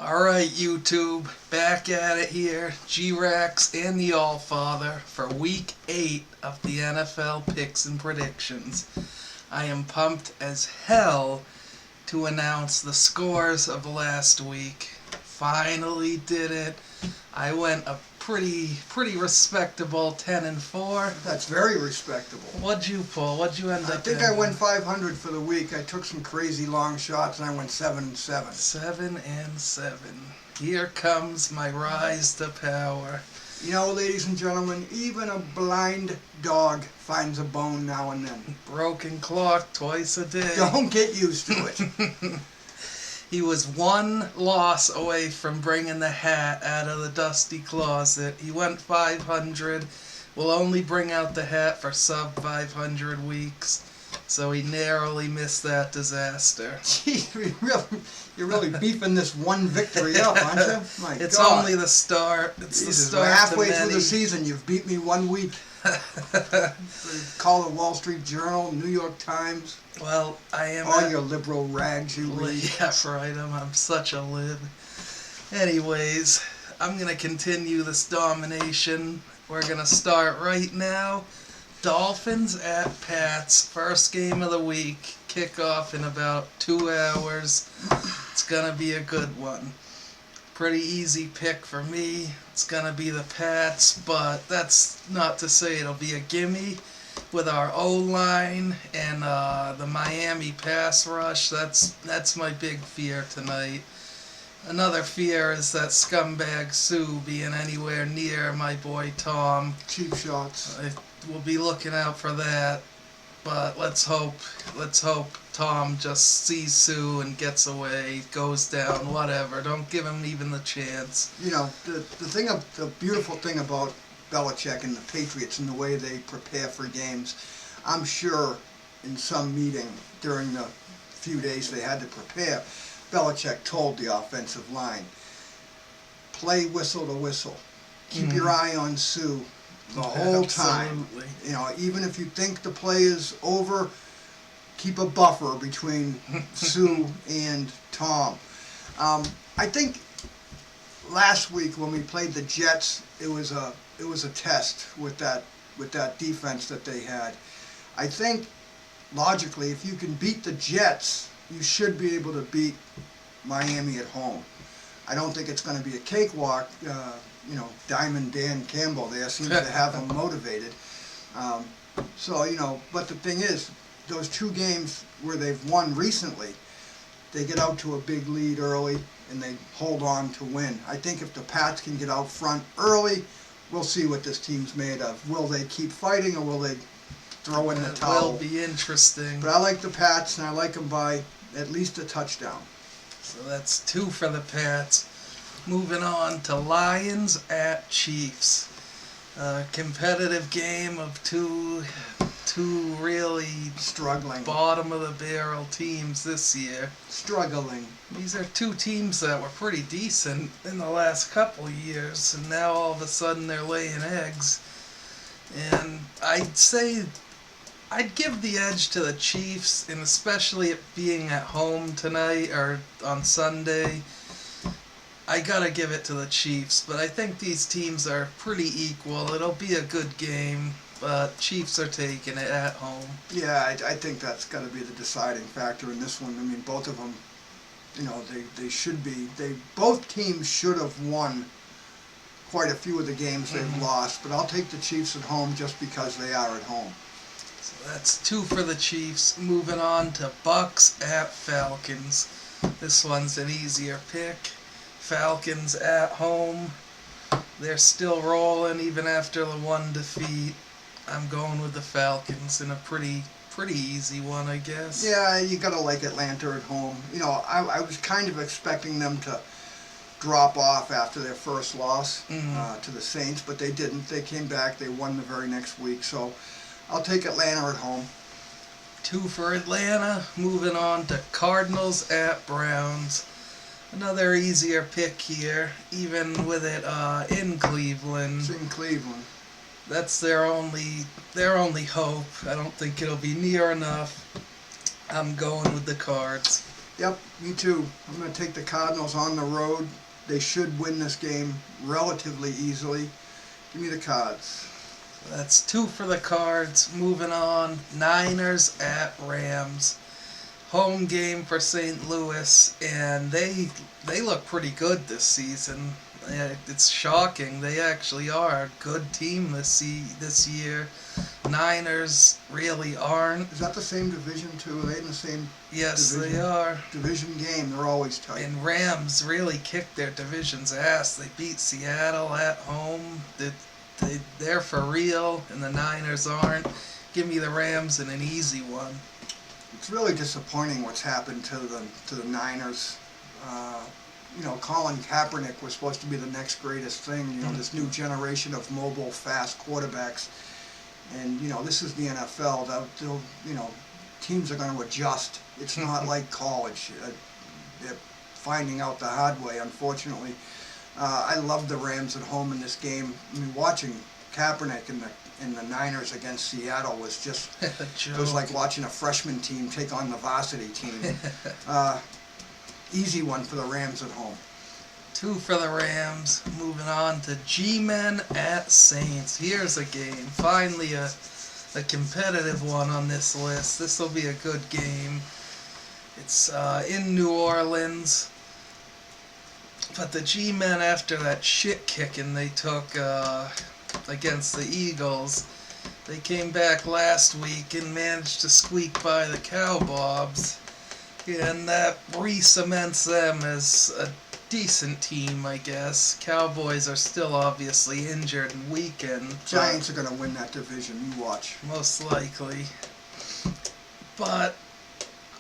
Alright, YouTube, back at it here. G-Rax and the Allfather for Week 8 of the NFL Picks and Predictions. I am pumped as hell to announce the scores of last week. Finally did it. I went a pretty respectable 10-4. That's very respectable. What'd you pull? What'd you end up I think I went 500 for the week. I took some crazy long shots and I went 7-7. 7-7. Here comes my rise to power. You know, ladies and gentlemen, even a blind dog finds a bone now and then. Broken clock twice a day. Don't get used to it. He was one loss away from bringing the hat out of the dusty closet. He went 500. Will only bring out the hat for sub 500 weeks. So he narrowly missed that disaster. Gee, you're really beefing this one victory up, aren't you? My It's God. only the start. It's the Jesus, start. we're halfway to through many. the season. You've beat me 1 week. Call the Wall Street Journal, New York Times. Well, I am. All your liberal rags you read. Yeah, right. I'm such a lib. Anyways, I'm going to continue this domination. We're going to start right now. Dolphins at Pats. First game of the week. Kickoff in about 2 hours. It's going to be a good one. Pretty easy pick for me. It's going to be the Pats, but that's not to say it'll be a gimme. With our O-line and the Miami pass rush, that's my big fear tonight. Another fear is that scumbag Sue being anywhere near my boy Tom. Cheap shots. We'll be looking out for that. But let's hope Tom just sees Sue and gets away, goes down, whatever. Don't give him even the chance. You know, the beautiful thing about Belichick and the Patriots and the way they prepare for games, I'm sure in some meeting during the few days they had to prepare, Belichick told the offensive line, play whistle to whistle. Keep your eye on Sue the whole time. Absolutely. You know, even if you think the play is over, keep a buffer between Sue and Tom. I think last week when we played the Jets, it was a test with that defense that they had. I think logically, if you can beat the Jets, you should be able to beat Miami at home. I don't think it's going to be a cakewalk. Diamond Dan Campbell there seems to have them motivated. But the thing is, those 2 games where they've won recently, they get out to a big lead early and they hold on to win. I think if the Pats can get out front early, we'll see what this team's made of. Will they keep fighting or will they throw in the towel? It will be interesting. But I like the Pats and I like them by at least a touchdown. So that's 2 for the Pats. Moving on to Lions at Chiefs. Competitive game of two really Struggling. bottom of the barrel teams this year. Struggling. These are 2 teams that were pretty decent in the last couple of years, and now all of a sudden they're laying eggs. And I'd give the edge to the Chiefs, and especially it being at home tonight or on Sunday. I gotta give it to the Chiefs, but I think these teams are pretty equal. It'll be a good game, but Chiefs are taking it at home. Yeah, I think that's got to be the deciding factor in this one. I mean, both of them, they should be. Both teams should have won quite a few of the games they've lost, but I'll take the Chiefs at home just because they are at home. So that's 2 for the Chiefs. Moving on to Bucks at Falcons. This one's an easier pick. Falcons at home. They're still rolling even after the 1 defeat. I'm going with the Falcons in a pretty easy one, I guess. Yeah, you got to like Atlanta at home. I was kind of expecting them to drop off after their first loss to the Saints, but they didn't. They came back. They won the very next week. So I'll take Atlanta at home. 2 for Atlanta. Moving on to Cardinals at Browns. Another easier pick here, even with it in Cleveland. It's in Cleveland. That's their only hope. I don't think it'll be near enough. I'm going with the Cards. Yep, me too. I'm going to take the Cardinals on the road. They should win this game relatively easily. Give me the Cards. That's 2 for the Cards. Moving on, Niners at Rams. Home game for St. Louis, and they look pretty good this season. It's shocking. They actually are a good team this year. Niners really aren't. Is that the same division too? Are they in the same Yes, division? they are. Division game, they're always tight. And Rams really kicked their division's ass. They beat Seattle at home. They're for real, and the Niners aren't. Give me the Rams in an easy one. It's really disappointing what's happened to the Niners. Colin Kaepernick was supposed to be the next greatest thing. This new generation of mobile, fast quarterbacks. And this is the NFL. They'll teams are going to adjust. It's not like college. They're finding out the hard way, unfortunately. I love the Rams at home in this game. I mean, watching Kaepernick in the Niners against Seattle was just it was like watching a freshman team take on the varsity team. Easy one for the Rams at home. 2 for the Rams. Moving on to G-Men at Saints. Here's a game. Finally a competitive one on this list. This will be a good game. It's in New Orleans. But the G-Men, after that shit kicking they took against the Eagles, they came back last week and managed to squeak by the Cowboys. And that re-cements them as a decent team, I guess. Cowboys are still obviously injured and weakened. Giants are going to win that division. You watch. Most likely. But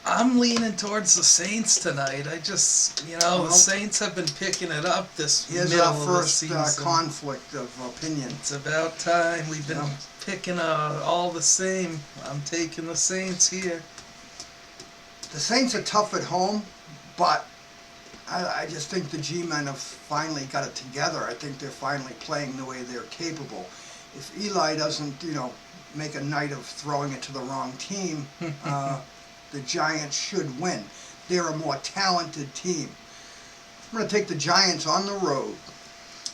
I'm leaning towards the Saints tonight. The Saints have been picking it up this Here's middle our of the first season. conflict of opinion. It's about time. We've been picking all the same. I'm taking the Saints here. The Saints are tough at home, but I just think the G-Men have finally got it together. I think they're finally playing the way they're capable. If Eli doesn't, make a night of throwing it to the wrong team, the Giants should win. They're a more talented team. I'm going to take the Giants on the road.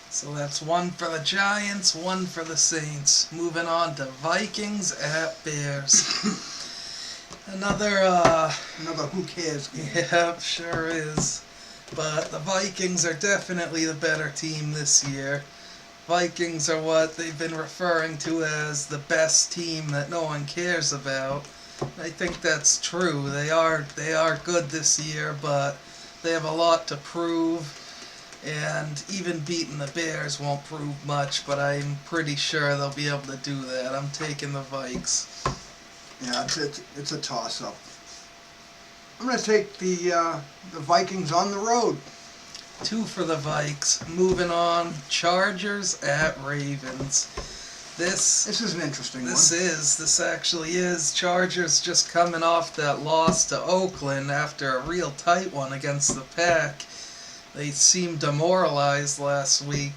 So that's 1 for the Giants, 1 for the Saints. Moving on to Vikings at Bears. Another who cares game. Yep, sure is. But the Vikings are definitely the better team this year. Vikings are what they've been referring to as the best team that no one cares about. I think that's true. They are good this year, but they have a lot to prove. And even beating the Bears won't prove much, but I'm pretty sure they'll be able to do that. I'm taking the Vikes. Yeah, it's a toss-up. I'm going to take the Vikings on the road. 2 for the Vikes. Moving on, Chargers at Ravens. This is an interesting one. This actually is. Chargers just coming off that loss to Oakland after a real tight one against the Pack. They seemed demoralized last week.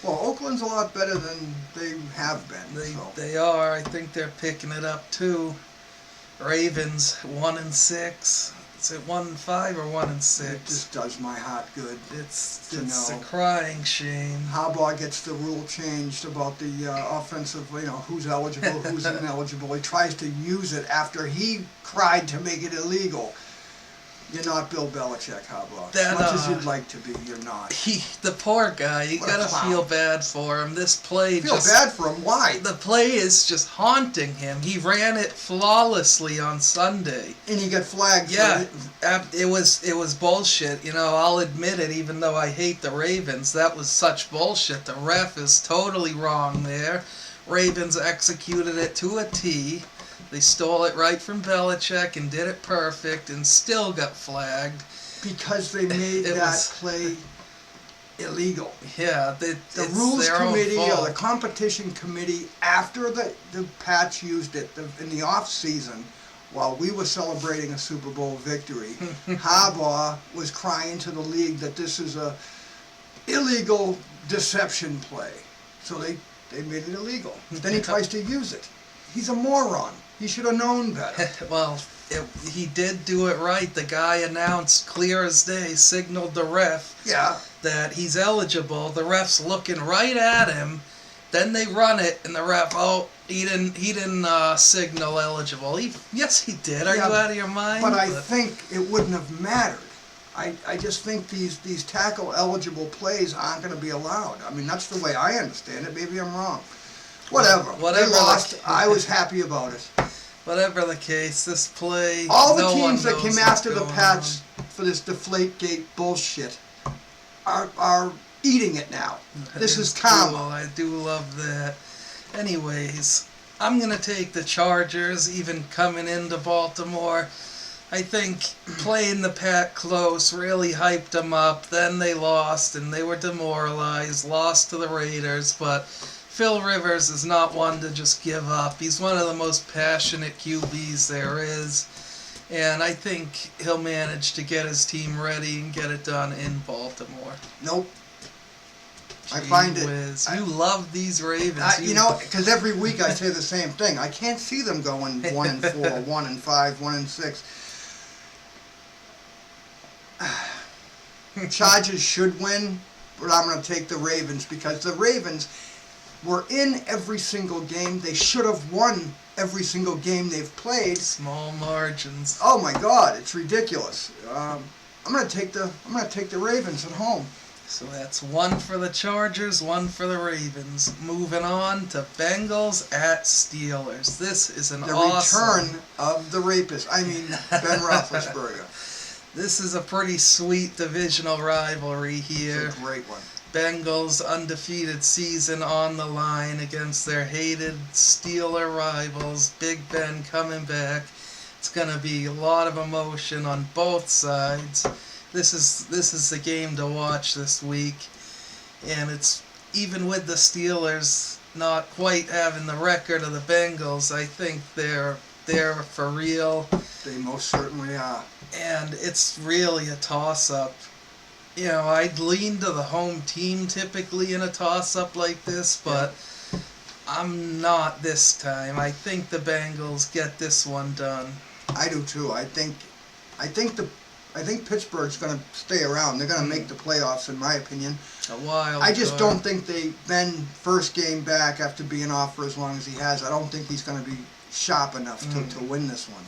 Well, Oakland's a lot better than they have been. They are. I think they're picking it up too. Ravens 1-6. Is it 1-5 or 1-6? It just does my heart good. It's a crying shame. Harbaugh gets the rule changed about the offensive, who's eligible, who's ineligible. He tries to use it after he cried to make it illegal. You're not Bill Belichick, Harbaugh. As much as you'd like to be, you're not. The poor guy, you gotta feel bad for him. This play feel bad for him? Why? The play is just haunting him. He ran it flawlessly on Sunday. And he got flagged for it? It was bullshit. I'll admit it, even though I hate the Ravens. That was such bullshit. The ref is totally wrong there. Ravens executed it to a T. They stole it right from Belichick and did it perfect and still got flagged. Because they made that play illegal. Yeah. The rules committee or the competition committee, after the Pats used it in the off season, while we were celebrating a Super Bowl victory, Harbaugh was crying to the league that this is a illegal deception play. So they made it illegal. Then he tries to use it. He's a moron. He should have known better. Well, he did do it right. The guy announced clear as day, signaled the ref that he's eligible. The ref's looking right at him. Then they run it, and the ref, he didn't signal eligible. Yes, he did. Are you out of your mind? But I think it wouldn't have mattered. I just think these tackle eligible plays aren't going to be allowed. I mean, that's the way I understand it. Maybe I'm wrong. Whatever. They lost. I was happy about it. Whatever the case, this play. All the teams that came after the Pats for this Deflategate bullshit are eating it now. This is karma. Cool. I do love that. Anyways, I'm going to take the Chargers, even coming into Baltimore. I think playing the Pat close really hyped them up. Then they lost, and they were demoralized, lost to the Raiders. But Phil Rivers is not one to just give up. He's one of the most passionate QBs there is. And I think he'll manage to get his team ready and get it done in Baltimore. Nope. I find it. You love these Ravens. Because every week I say the same thing. I can't see them going 1-4, 1-5, 1-6. Chargers should win, but I'm going to take the Ravens because the Ravens were in every single game. They should have won every single game they've played. Small margins. Oh my God, it's ridiculous. I'm going to take the Ravens at home. So that's 1 for the Chargers, 1 for the Ravens. Moving on to Bengals at Steelers. This is the return of the rapist. I mean, Ben Roethlisberger. This is a pretty sweet divisional rivalry here. It's a great one. Bengals undefeated season on the line against their hated Steeler rivals. Big Ben coming back. It's going to be a lot of emotion on both sides. This is the game to watch this week, and it's even with the Steelers not quite having the record of the Bengals. I think they're for real. They most certainly are. And it's really a toss-up. I'd lean to the home team typically in a toss-up like this, but I'm not this time. I think the Bengals get this one done. I do too. I think Pittsburgh's going to stay around. They're going to make the playoffs, in my opinion. A while. I just don't think Ben first game back after being off for as long as he has. I don't think he's going to be sharp enough to win this one.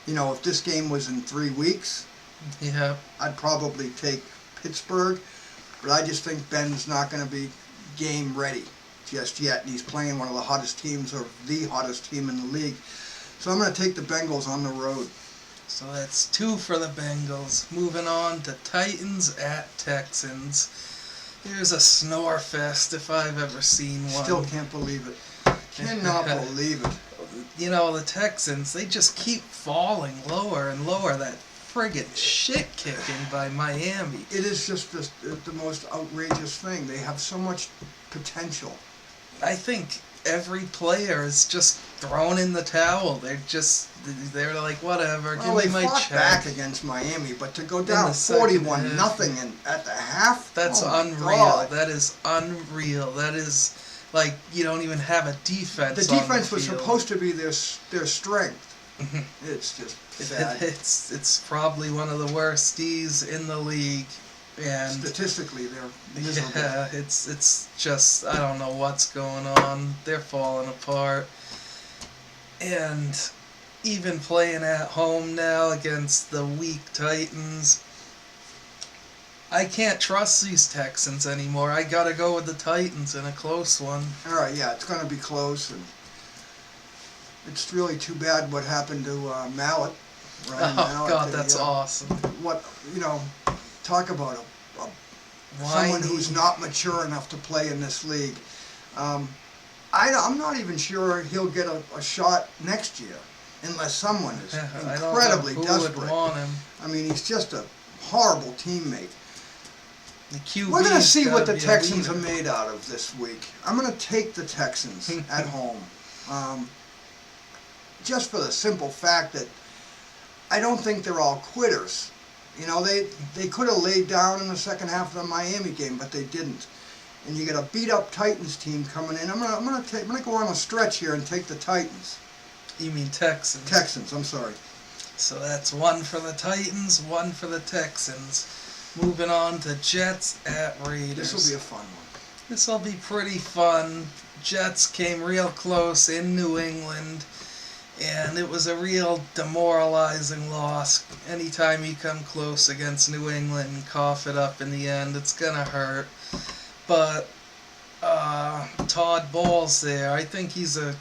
If this game was in 3 weeks, I'd probably take Pittsburgh, but I just think Ben's not going to be game ready just yet, and he's playing one of the hottest teams, or the hottest team in the league. So I'm going to take the Bengals on the road. So that's 2 for the Bengals. Moving on to Titans at Texans. Here's a snore fest if I've ever seen one. Still can't believe it. Cannot believe it. The Texans, they just keep falling lower and lower. That friggin' shit kicking by Miami. It is just the most outrageous thing. They have so much potential. I think every player is just thrown in the towel. They're like, whatever, give me my check. They fought back against Miami, but to go down 41-0 at the half? That's unreal. God. That is unreal. That is like you don't even have a defense. The defense was supposed to be their strength. It's just sad. It's probably one of the worst D's in the league. And statistically, they're miserable. Yeah, it's just, I don't know what's going on. They're falling apart. And even playing at home now against the weak Titans, I can't trust these Texans anymore. I gotta go with the Titans in a close one. All right, yeah, it's gonna be close, and it's really too bad what happened to Mallett. God, that's awesome. Talk about someone who's not mature enough to play in this league. I'm not even sure he'll get a shot next year unless someone is incredibly desperate. Would want him. I mean, he's just a horrible teammate. The We're going to see what the Texans are made out of this week. I'm going to take the Texans at home. Just for the simple fact that I don't think they're all quitters. They could have laid down in the second half of the Miami game, but they didn't. And you got a beat-up Titans team coming in. I'm gonna go on a stretch here and take the Titans. You mean Texans? Texans, I'm sorry. So that's one for the Titans, one for the Texans. Moving on to Jets at Raiders. This will be a fun one. This will be pretty fun. Jets came real close in New England, and it was a real demoralizing loss. Anytime you come close against New England and cough it up in the end, it's gonna hurt. But Todd Bowles there, I think he's a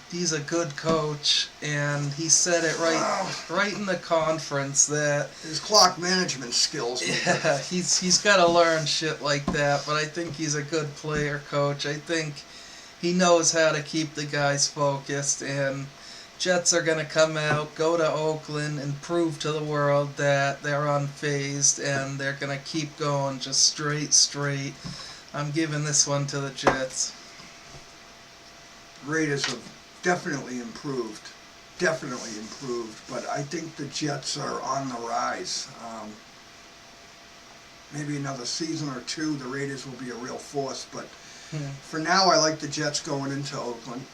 good coach, and he said it right in the conference that his clock management skills. Yeah, he's got to learn shit like that. But I think he's a good player coach. I think he knows how to keep the guys focused, and Jets are gonna come out, go to Oakland, and prove to the world that they're unfazed, and they're gonna keep going just straight. I'm giving this one to the Jets. Raiders have definitely improved, but I think the Jets are on the rise. Maybe another season or two, the Raiders will be a real force, but for now, I like the Jets going into Oakland,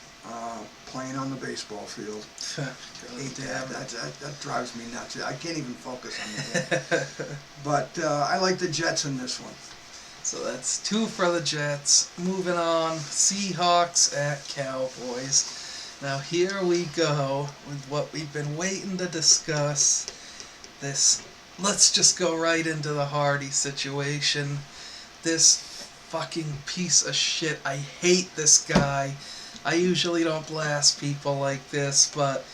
playing on the baseball field. That drives me nuts. I can't even focus on the game. But I like the Jets in this one. So that's 2 for the Jets. Moving on, Seahawks at Cowboys. Now here we go with what we've been waiting to discuss. Let's just go right into the Hardy situation. This fucking piece of shit. I hate this guy. I usually don't blast people like this, but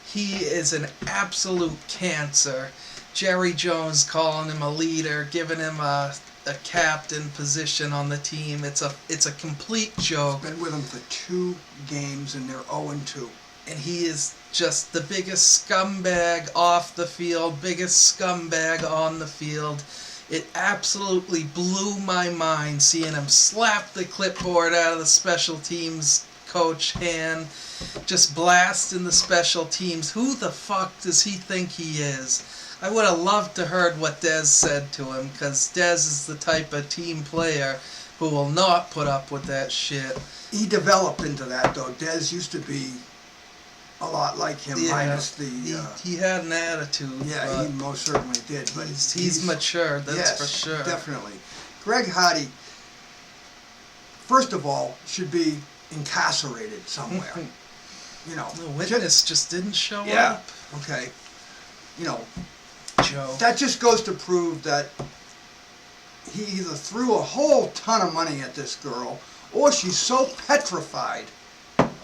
he is an absolute cancer. Jerry Jones calling him a leader, giving him a captain position on the team. It's a complete joke. Been with him for 2 games and they're 0-2. And he is just the biggest scumbag off the field, biggest scumbag on the field. It absolutely blew my mind seeing him slap the clipboard out of the special teams coach hand, just blasting the special teams. Who the fuck does he think he is? I would have loved to heard what Dez said to him, because Dez is the type of team player who will not put up with that shit. He developed into that, though. Dez used to be a lot like him, minus the... he had an attitude. Yeah, he most certainly did. But he's matured, that's for sure. Definitely. Greg Hardy, first of all, should be incarcerated somewhere. The witness just didn't show up. up. Okay. Joe. That just goes to prove that he either threw a whole ton of money at this girl, or she's so petrified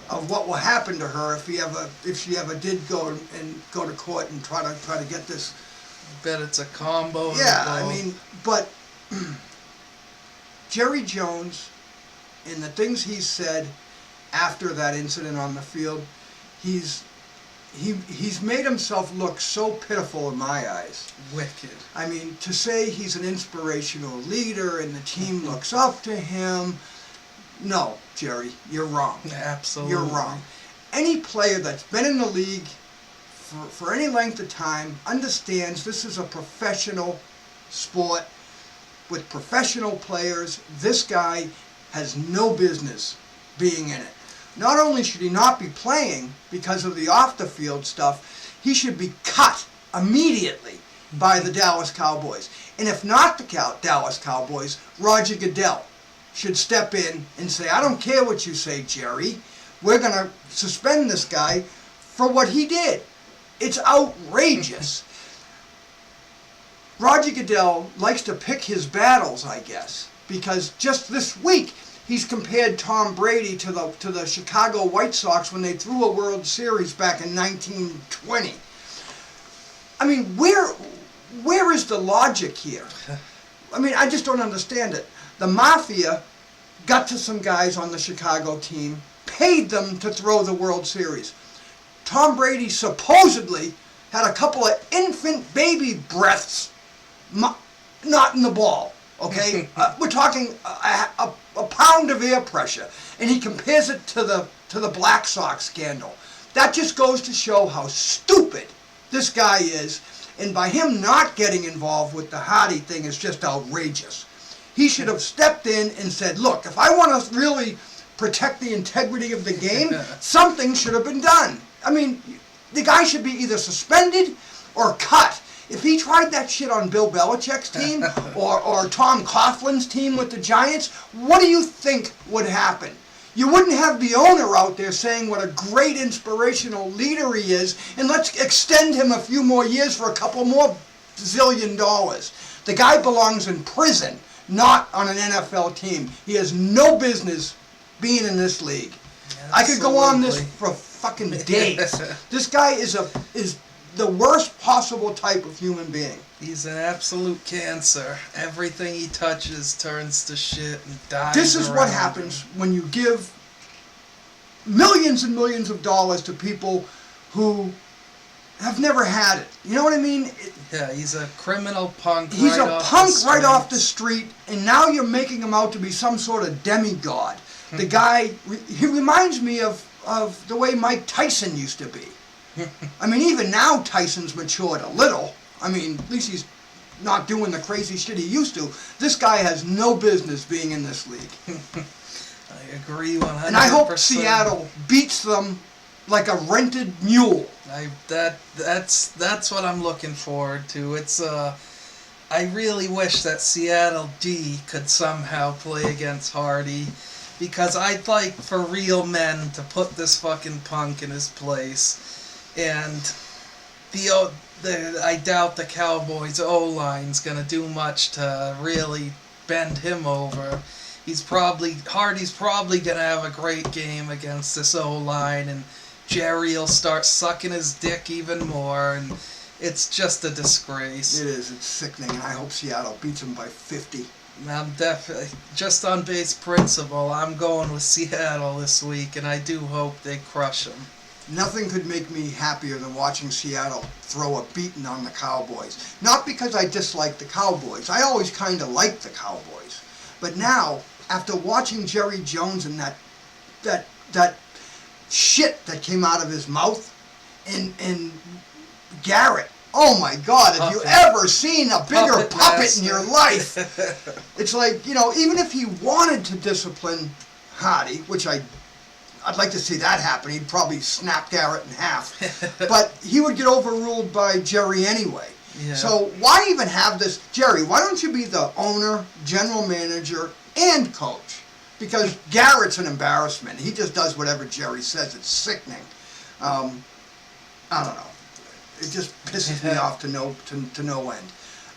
of what will happen to her if she ever did go to court and try to get this. I bet it's a combo. Yeah, I mean, but Jerry Jones, and the things he said after that incident on the field, he's made himself look so pitiful in my eyes. Wicked. I mean, to say he's an inspirational leader and the team looks up to him, no, Jerry, you're wrong. Absolutely. You're wrong. Any player that's been in the league for any length of time understands this is a professional sport with professional players. This guy has no business being in it. Not only should he not be playing because of the off-the-field stuff, he should be cut immediately by the Dallas Cowboys. And if not the Dallas Cowboys, Roger Goodell should step in and say, I don't care what you say, Jerry. We're going to suspend this guy for what he did. It's outrageous. Roger Goodell likes to pick his battles, I guess, because just this week, he's compared Tom Brady to the Chicago White Sox when they threw a World Series back in 1920. I mean, where is the logic here? I mean, I just don't understand it. The Mafia got to some guys on the Chicago team, paid them to throw the World Series. Tom Brady supposedly had a couple of infant baby breaths not in the ball, okay? We're talking a pound of air pressure, and he compares it to the Black Sox scandal. That just goes to show how stupid this guy is, and by him not getting involved with the Hardy thing is just outrageous. He should have stepped in and said, look, if I want to really protect the integrity of the game, something should have been done. I mean, the guy should be either suspended or cut. If he tried that shit on Bill Belichick's team or Tom Coughlin's team with the Giants, what do you think would happen? You wouldn't have the owner out there saying what a great inspirational leader he is, and let's extend him a few more years for a couple more zillion dollars. The guy belongs in prison, not on an NFL team. He has no business being in this league. Absolutely. I could go on this for fucking days. This guy is the worst possible type of human being. He's an absolute cancer. Everything he touches turns to shit and dies. This is what happens when you give millions and millions of dollars to people who have never had it. You know what I mean? Yeah, he's a criminal punk. He's a punk right off the street, and now you're making him out to be some sort of demigod. The guy, he reminds me of the way Mike Tyson used to be. I mean, even now Tyson's matured a little. I mean, at least he's not doing the crazy shit he used to. This guy has no business being in this league. I agree 100%. And I hope Seattle beats them like a rented mule. That's what I'm looking forward to. I really wish that Seattle D could somehow play against Hardy, because I'd like for real men to put this fucking punk in his place. And I doubt the Cowboys' O-line's gonna do much to really bend him over. Hardy's probably gonna have a great game against this O-line, and Jerry will start sucking his dick even more, and it's just a disgrace. It is. It's sickening, and I hope Seattle beats them by 50. I'm definitely, just on base principle, I'm going with Seattle this week, and I do hope they crush them. Nothing could make me happier than watching Seattle throw a beating on the Cowboys. Not because I dislike the Cowboys. I always kind of liked the Cowboys. But now, after watching Jerry Jones and that shit that came out of his mouth, and Garrett, oh my God, have you ever seen a bigger puppet in your life? It's like, even if he wanted to discipline Hardy, which I'd like to see that happen. He'd probably snap Garrett in half. But he would get overruled by Jerry anyway. Yeah. So why even have this? Jerry, why don't you be the owner, general manager, and coach? Because Garrett's an embarrassment. He just does whatever Jerry says. It's sickening. I don't know. It just pisses me off to no end.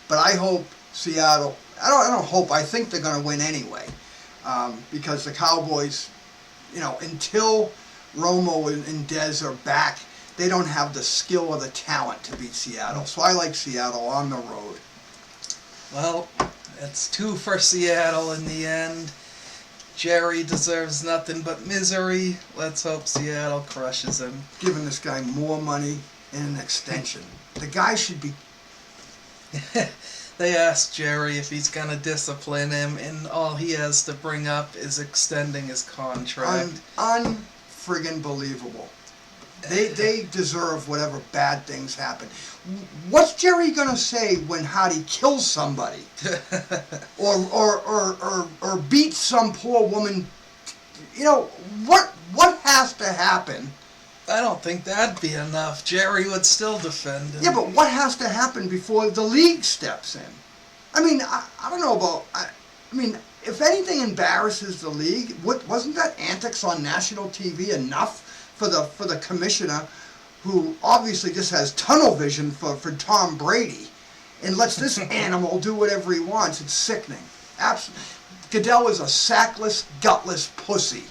But I hope Seattle, I don't hope, I think they're going to win anyway. Because the Cowboys, until Romo and Dez are back, they don't have the skill or the talent to beat Seattle. So I like Seattle on the road. Well, it's 2 for Seattle in the end. Jerry deserves nothing but misery. Let's hope Seattle crushes him. Giving this guy more money and an extension. The guy should be... They asked Jerry if he's going to discipline him, and all he has to bring up is extending his contract. Unfriggin' believable. They deserve whatever bad things happen. What's Jerry going to say when Hardy kills somebody? or beats some poor woman? What has to happen? I don't think that'd be enough. Jerry would still defend him. Yeah, but what has to happen before the league steps in? I mean, I don't know about... I mean, if anything embarrasses the league, wasn't that antics on national TV enough for the commissioner, who obviously just has tunnel vision for Tom Brady, and lets this animal do whatever he wants? It's sickening. Absolutely. Goodell is a sackless, gutless pussy.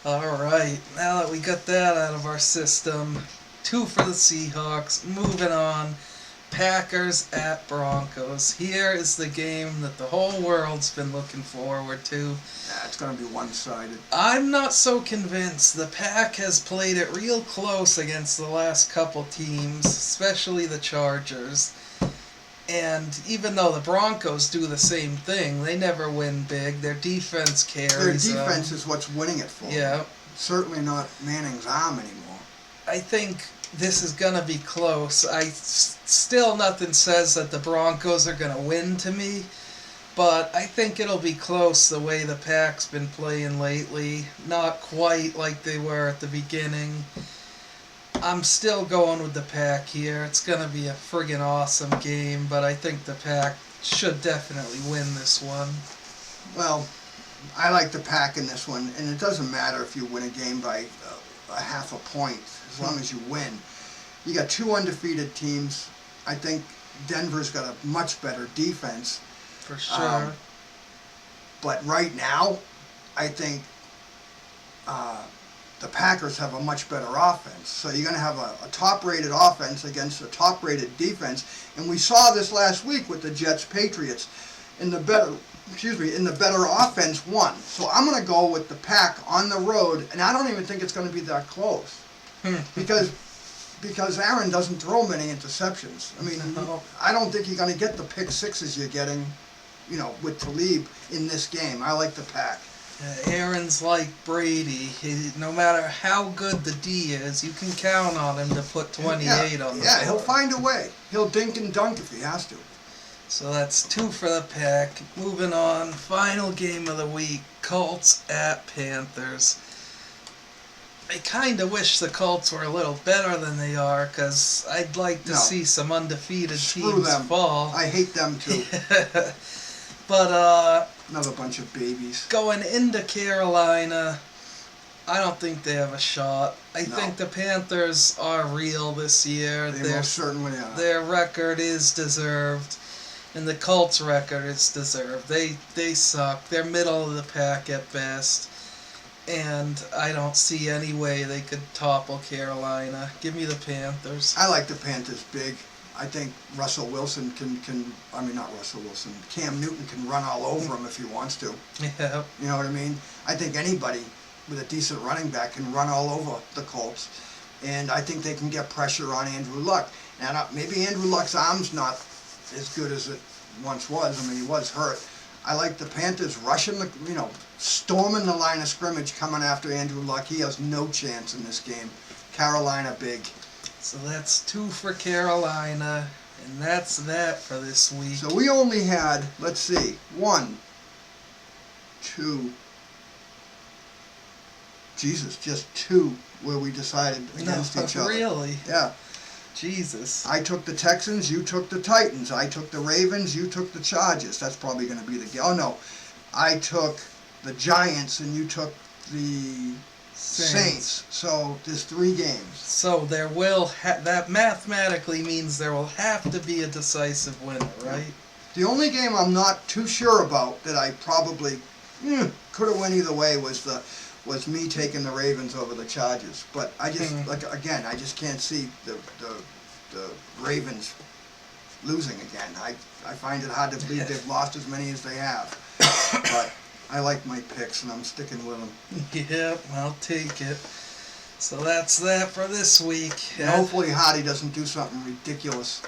Alright, now that we got that out of our system, 2 for the Seahawks. Moving on, Packers at Broncos. Here is the game that the whole world's been looking forward to. Yeah, it's going to be one-sided. I'm not so convinced. The Pack has played it real close against the last couple teams, especially the Chargers. And even though the Broncos do the same thing, they never win big. Their defense carries them. Their defense is what's winning it for them. Yeah. Certainly not Manning's arm anymore. I think this is going to be close. Still nothing says that the Broncos are going to win to me. But I think it'll be close the way the Pack's been playing lately. Not quite like they were at the beginning. I'm still going with the Pack here. It's going to be a friggin' awesome game, but I think the Pack should definitely win this one. Well, I like the Pack in this one, and it doesn't matter if you win a game by a half a point, as long as you win. You got two undefeated teams. I think Denver's got a much better defense. For sure. But right now, I think the Packers have a much better offense. So you're going to have a top-rated offense against a top-rated defense. And we saw this last week with the Jets Patriots. In the better offense won. So I'm going to go with the Pack on the road, and I don't even think it's going to be that close. Because Aaron doesn't throw many interceptions. I mean, No. I don't think you're going to get the pick sixes you're getting, with Talib in this game. I like the Pack. Aaron's like Brady. No matter how good the D is, you can count on him to put 28 on the Yeah, he'll board. find a way. He'll dink and dunk if he has to. So that's 2 for the Pack. Moving on, final game of the week, Colts at Panthers. I kind of wish the Colts were a little better than they are, because I'd like to see some undefeated Screw teams them. fall. I hate them too. But, Another bunch of babies. going into Carolina, I don't think they have a shot. I think the Panthers are real this year. They most certainly are. Their record is deserved, and the Colts' record is deserved. They suck. They're middle of the pack at best, and I don't see any way they could topple Carolina. Give me the Panthers. I like the Panthers big. I think Russell Wilson Cam Newton can run all over him if he wants to. Yeah. You know what I mean? I think anybody with a decent running back can run all over the Colts. And I think they can get pressure on Andrew Luck. Now, maybe Andrew Luck's arm's not as good as it once was. I mean, he was hurt. I like the Panthers rushing storming the line of scrimmage, coming after Andrew Luck. He has no chance in this game. Carolina big. So that's 2 for Carolina, and that's that for this week. So we only had, let's see, 1, 2, just 2 where we decided against each other. Really? Yeah. Jesus. I took the Texans, you took the Titans. I took the Ravens, you took the Chargers. That's probably going to be the game. Oh, no. I took the Giants, and you took the Saints. So there's 3 games. So there will that mathematically means there will have to be a decisive winner, right? The only game I'm not too sure about that I probably could have went either way was me taking the Ravens over the Chargers. But I just I just can't see the Ravens losing again. I find it hard to believe they've lost as many as they have. But I like my picks, and I'm sticking with them. Yep, I'll take it. So that's that for this week. And hopefully Hardy doesn't do something ridiculous.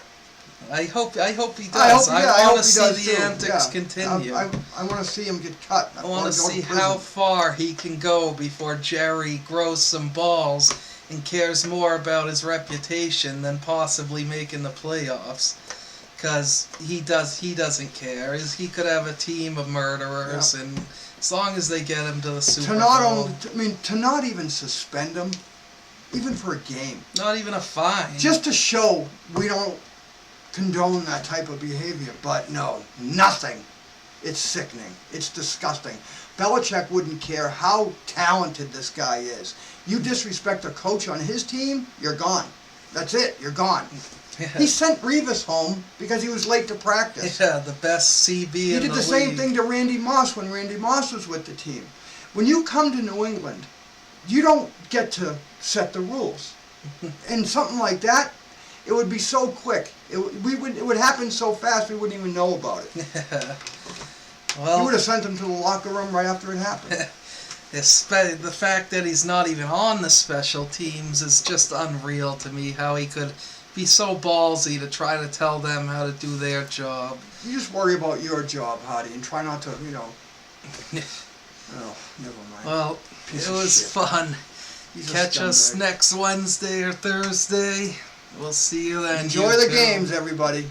I hope he does. I want to see the antics continue. I want to see him get cut. I want to see how far he can go before Jerry grows some balls and cares more about his reputation than possibly making the playoffs. Because he doesn't care. He could have a team of murderers, and as long as they get him to the Super Bowl. To not even suspend him, even for a game. Not even a fine. Just to show we don't condone that type of behavior. But no, nothing. It's sickening. It's disgusting. Belichick wouldn't care how talented this guy is. You disrespect a coach on his team, you're gone. That's it. You're gone. Yeah. He sent Revis home because he was late to practice. Yeah, the best CB in the league. He did the same thing to Randy Moss when Randy Moss was with the team. When you come to New England, you don't get to set the rules. And something like that, it would be so quick. It would happen so fast we wouldn't even know about it. Yeah. Well, You would have sent him to the locker room right after it happened. The fact that he's not even on the special teams is just unreal to me, how he could be so ballsy to try to tell them how to do their job. You just worry about your job, Hardy, and try not to, Oh, never mind. Well, Piece it of was shit. fun. He's a Catch us scumbag. next Wednesday or Thursday. We'll see you then. Enjoy the YouTube. games, everybody.